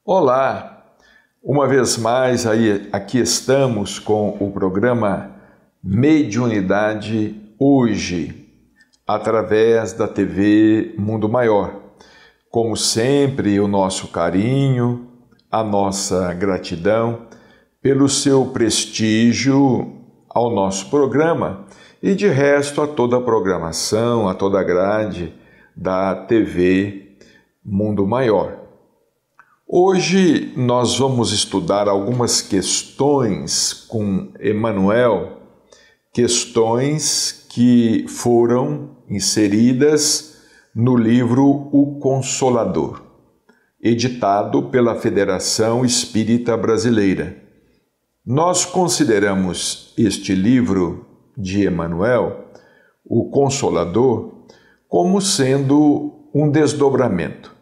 Olá, uma vez mais aqui estamos com o programa Mediunidade Hoje, através da TV Mundo Maior. Como sempre, o nosso carinho, a nossa gratidão pelo seu prestígio ao nosso programa e de resto a toda a programação, a toda a grade da TV Mundo Maior. Hoje nós vamos estudar algumas questões com Emmanuel, questões que foram inseridas no livro O Consolador, editado pela Federação Espírita Brasileira. Nós consideramos este livro de Emmanuel, O Consolador, como sendo um desdobramento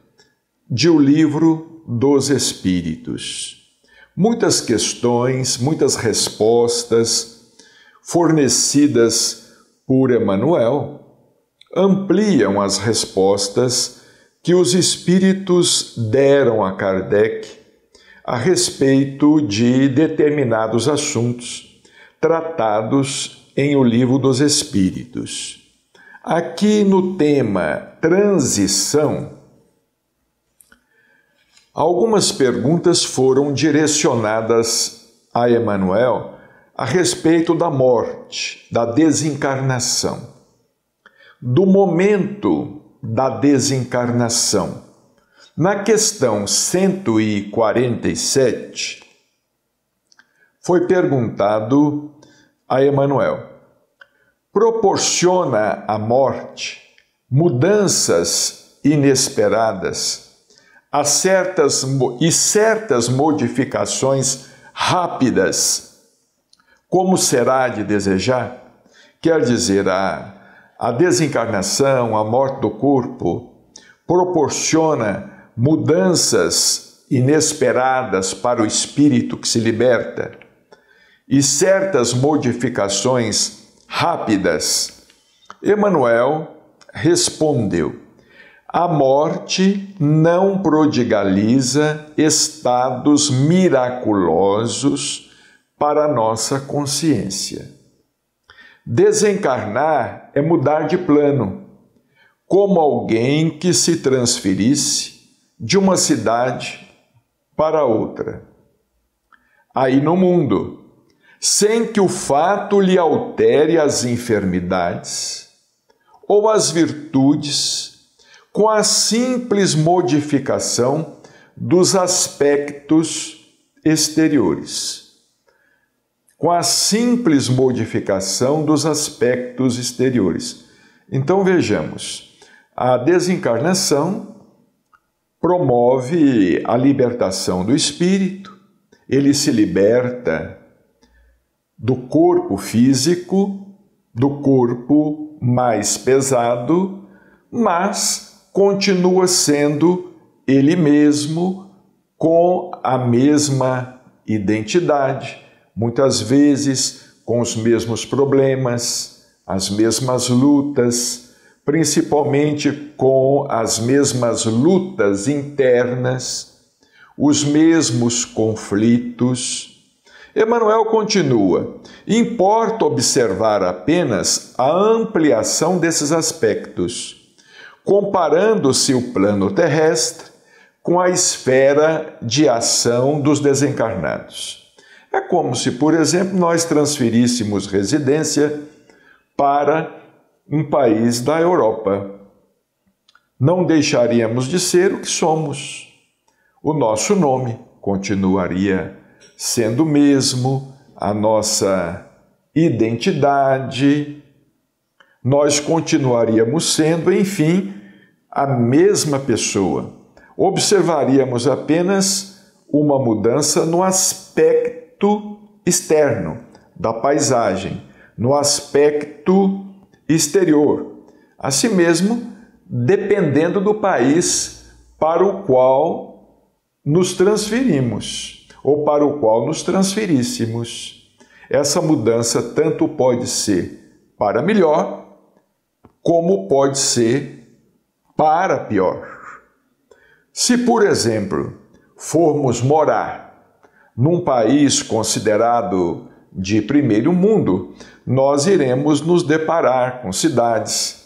de O Livro dos Espíritos. Muitas questões, muitas respostas fornecidas por Emmanuel ampliam as respostas que os Espíritos deram a Kardec a respeito de determinados assuntos tratados em O Livro dos Espíritos. Aqui no tema transição, algumas perguntas foram direcionadas a Emmanuel a respeito da morte, da desencarnação, do momento da desencarnação. Na questão 147, foi perguntado a Emmanuel: proporciona a morte mudanças inesperadas certas modificações rápidas, como será de desejar? Quer dizer, a desencarnação, a morte do corpo, proporciona mudanças inesperadas para o espírito que se liberta e certas modificações rápidas. Emmanuel respondeu: a morte não prodigaliza estados miraculosos para a nossa consciência. Desencarnar é mudar de plano, como alguém que se transferisse de uma cidade para outra, aí no mundo, sem que o fato lhe altere as enfermidades ou as virtudes, com a simples modificação dos aspectos exteriores. Com a simples modificação dos aspectos exteriores. Então vejamos, a desencarnação promove a libertação do espírito, ele se liberta do corpo físico, do corpo mais pesado, mas continua sendo ele mesmo com a mesma identidade, muitas vezes com os mesmos problemas, as mesmas lutas, principalmente com as mesmas lutas internas, os mesmos conflitos. Emmanuel continua: importa observar apenas a ampliação desses aspectos, comparando-se o plano terrestre com a esfera de ação dos desencarnados. É como se, por exemplo, nós transferíssemos residência para um país da Europa. Não deixaríamos de ser o que somos. O nosso nome continuaria sendo o mesmo, a nossa identidade. Nós continuaríamos sendo, enfim, a mesma pessoa. Observaríamos apenas uma mudança no aspecto externo da paisagem, no aspecto exterior. Assim mesmo, dependendo do país para o qual nos transferimos, ou para o qual nos transferíssemos. Essa mudança tanto pode ser para melhor, como pode ser para pior. Se, por exemplo, formos morar num país considerado de primeiro mundo, nós iremos nos deparar com cidades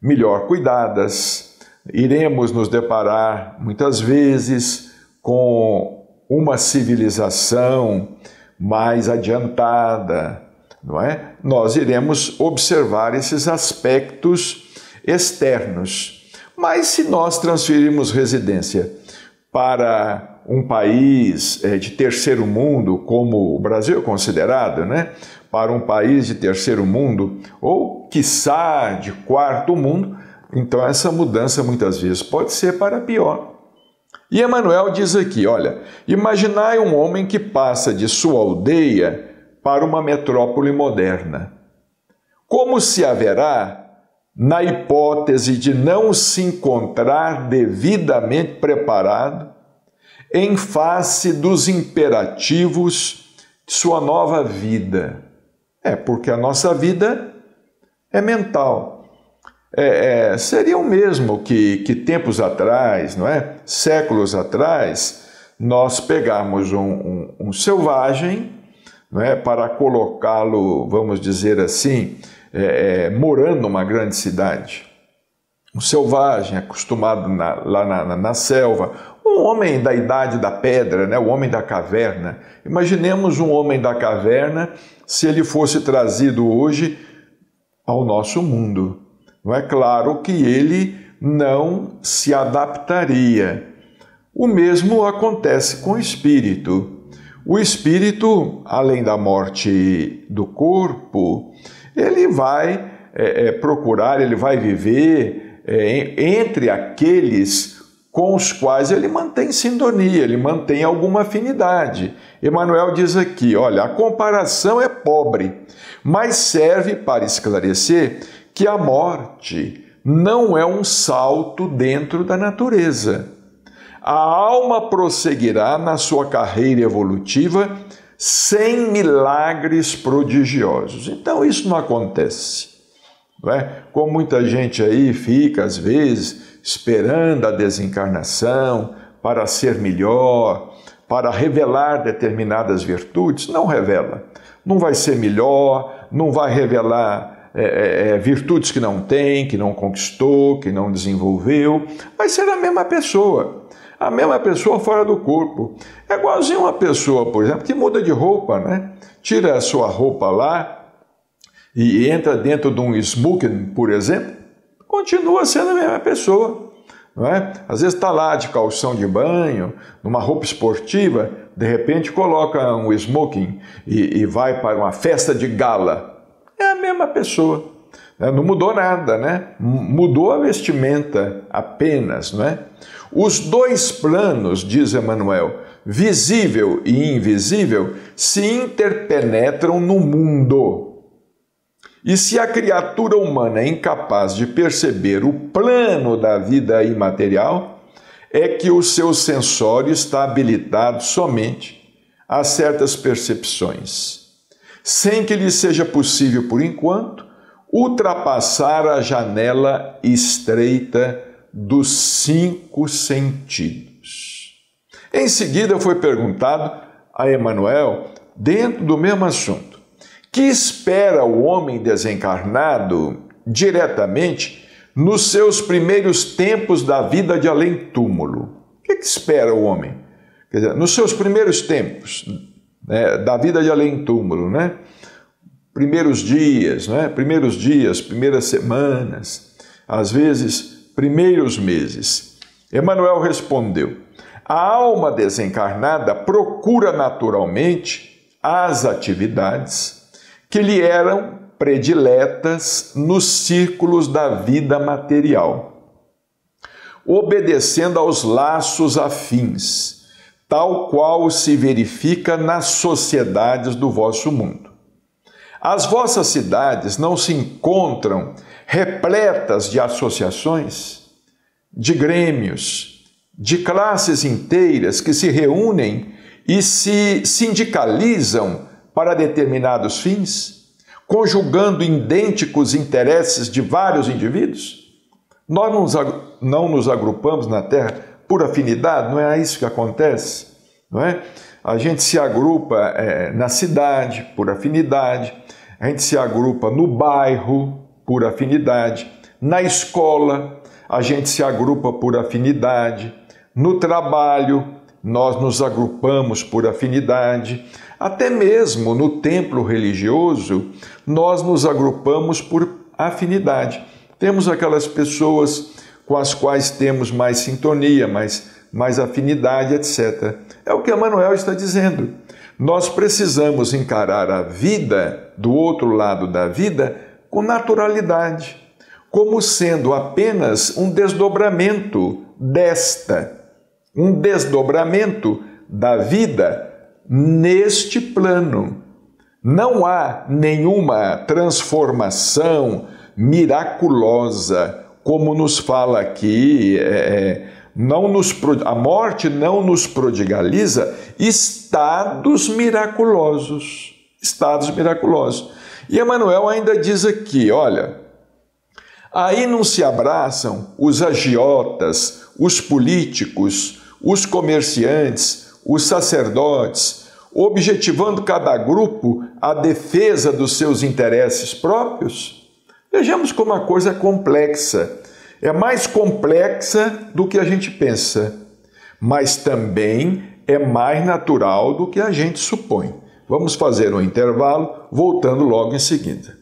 melhor cuidadas, iremos nos deparar muitas vezes com uma civilização mais adiantada, não é? Nós iremos observar esses aspectos externos. Mas se nós transferirmos residência para um país de terceiro mundo, como o Brasil é considerado, né? Para um país de terceiro mundo, ou quiçá de quarto mundo, então essa mudança muitas vezes pode ser para pior. E Emmanuel diz aqui, olha, imaginai um homem que passa de sua aldeia para uma metrópole moderna. Como se haverá, na hipótese de não se encontrar devidamente preparado em face dos imperativos de sua nova vida? Porque a nossa vida é mental. Seria o mesmo que tempos atrás, não é? Séculos atrás, nós pegarmos um selvagem, não é? Para colocá-lo, vamos dizer assim, morando numa grande cidade. Um selvagem acostumado lá na selva, um homem da idade da pedra, né? O homem da caverna. Imaginemos um homem da caverna se ele fosse trazido hoje ao nosso mundo. Não é claro que ele não se adaptaria. O mesmo acontece com o espírito. O espírito, além da morte do corpo, ele vai procurar, ele vai viver entre aqueles com os quais ele mantém sintonia, ele mantém alguma afinidade. Emmanuel diz aqui, olha, a comparação é pobre, mas serve para esclarecer que a morte não é um salto dentro da natureza. A alma prosseguirá na sua carreira evolutiva sem milagres prodigiosos. Então isso não acontece, não é? Como muita gente aí fica, às vezes, esperando a desencarnação para ser melhor, para revelar determinadas virtudes. Não revela. Não vai ser melhor, não vai revelar virtudes que não tem, que não conquistou, que não desenvolveu. Vai ser a mesma pessoa. A mesma pessoa fora do corpo. É igualzinho uma pessoa, por exemplo, que muda de roupa, né? Tira a sua roupa lá e entra dentro de um smoking, por exemplo, continua sendo a mesma pessoa, não é? Às vezes está lá de calção de banho, numa roupa esportiva, de repente coloca um smoking e vai para uma festa de gala. É a mesma pessoa. Não mudou nada, né? Mudou a vestimenta apenas, não é? Os dois planos, diz Emmanuel, visível e invisível, se interpenetram no mundo. E se a criatura humana é incapaz de perceber o plano da vida imaterial, é que o seu sensório está habilitado somente a certas percepções, sem que lhe seja possível, por enquanto, ultrapassar a janela estreita dos 5 sentidos. Em seguida foi perguntado a Emmanuel, dentro do mesmo assunto, que espera o homem desencarnado diretamente nos seus primeiros tempos da vida de além-túmulo. O que espera o homem? Quer dizer, nos seus primeiros tempos, né, da vida de além-túmulo, né? Primeiros dias, né? Primeiros dias, primeiras semanas, às vezes primeiros meses. Emmanuel respondeu: a alma desencarnada procura naturalmente as atividades que lhe eram prediletas nos círculos da vida material, obedecendo aos laços afins, tal qual se verifica nas sociedades do vosso mundo. As vossas cidades não se encontram repletas de associações, de grêmios, de classes inteiras que se reúnem e se sindicalizam para determinados fins, conjugando idênticos interesses de vários indivíduos? Nós não nos agrupamos na Terra por afinidade, não é isso que acontece? Não é? A gente se agrupa na cidade por afinidade, a gente se agrupa no bairro por afinidade, na escola a gente se agrupa por afinidade, no trabalho nós nos agrupamos por afinidade, até mesmo no templo religioso nós nos agrupamos por afinidade. Temos aquelas pessoas com as quais temos mais sintonia, mais afinidade, etc. É o que Emmanuel está dizendo. Nós precisamos encarar a vida, do outro lado da vida, com naturalidade, como sendo apenas um desdobramento um desdobramento da vida neste plano. Não há nenhuma transformação miraculosa, como nos fala aqui, a morte não nos prodigaliza estados miraculosos. E Emmanuel ainda diz aqui, olha, aí não se abraçam os agiotas, os políticos, os comerciantes, os sacerdotes, objetivando cada grupo a defesa dos seus interesses próprios? Vejamos como a coisa é complexa. É mais complexa do que a gente pensa, mas também é mais natural do que a gente supõe. Vamos fazer um intervalo, voltando logo em seguida.